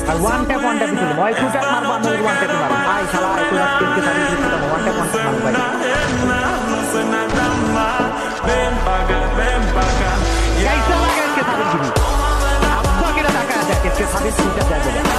আর one tap চলবে হয় two tap মারবো আমি ওয়ান ট্যাপে মারবো আই শালা একটু রাস্তা সারি দিতে ওয়ান ট্যাপ মারবো ভাই গাইস শালা গাইস কে সাবির দিবি আব্বা কে টাকা আছে কে সাবির দিতে যাবে